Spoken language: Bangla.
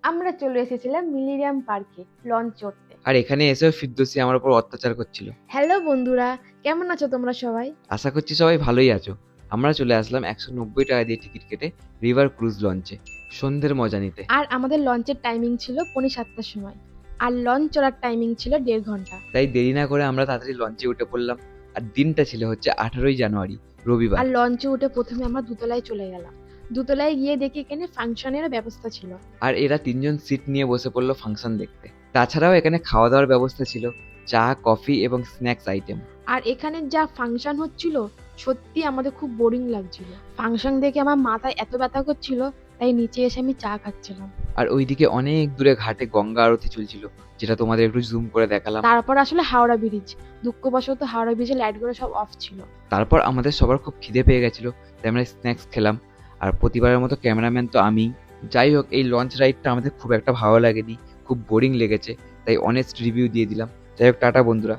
আমরা চলে এসেছিলাম মিলেনিয়াম পার্কে লঞ্চ চড়তে। আর এখানে এসেও ফিরদৌসী আমার উপর অত্যাচার করছিল। হ্যালো বন্ধুরা, কেমন আছো তোমরা সবাই? আশা করছি সবাই ভালোই আছো। আমরা চলে আসলাম 190 টাকা দিয়ে টিকিট কেটে রিভার ক্রুজ লঞ্চে সন্ধ্যের মজা নিতে। আর আমাদের লঞ্চের টাইমিং ছিল পৌনে 7টার সময়, আর লঞ্চ চড়ার টাইমিং ছিল 1.5 ঘন্টা। তাই দেরি না করে আমরা তাড়াতাড়ি লঞ্চে উঠে পড়লাম। আর দিনটা ছিল হচ্ছে 18ই জানুয়ারি, রবিবার। আর লঞ্চে উঠে প্রথমে আমরা দোতলায় চলে গেলাম। দোতলায় গিয়ে দেখি এখানে ফাংশনের ব্যবস্থা ছিল। আর এরা তিনজন সিট নিয়ে বসে পড়লো ফাংশন দেখতে। তাছাড়াও এখানে খাওয়া দাওয়ার ব্যবস্থা ছিল, চা, কফি এবং স্ন্যাক্স আইটেম। আর এখানে যা ফাংশন হচ্ছিল, সত্যি আমাদের খুব বোরিং লাগছিল। ফাংশন দেখে আমার মাথায় এত ব্যথা করছিল, তাই নিচে এসে আমি চা খাচ্ছিলাম। আর ওইদিকে অনেক দূরে ঘাটে গঙ্গা আরতি চলছিল, যেটা তোমাদের একটু জুম করে দেখালাম। তারপর আসলে হাওড়া ব্রিজ। দুঃখবশত হাওড়া ব্রিজের লাইটগুলো সব অফ ছিল। তারপর আমাদের সবার খুব খিদে পেয়ে গেছিল, তাই আমরা স্ন্যাক্স খেলাম। আর প্রতিবারের মতো ক্যামেরাম্যান তো আমি। যাই হোক, এই লঞ্চ রাইডটা আমাদের খুব একটা ভালো লাগেনি, খুব বোরিং লেগেছে, তাই অনেস্ট রিভিউ দিয়ে দিলাম। যাই হোক, টাটা বন্ধুরা।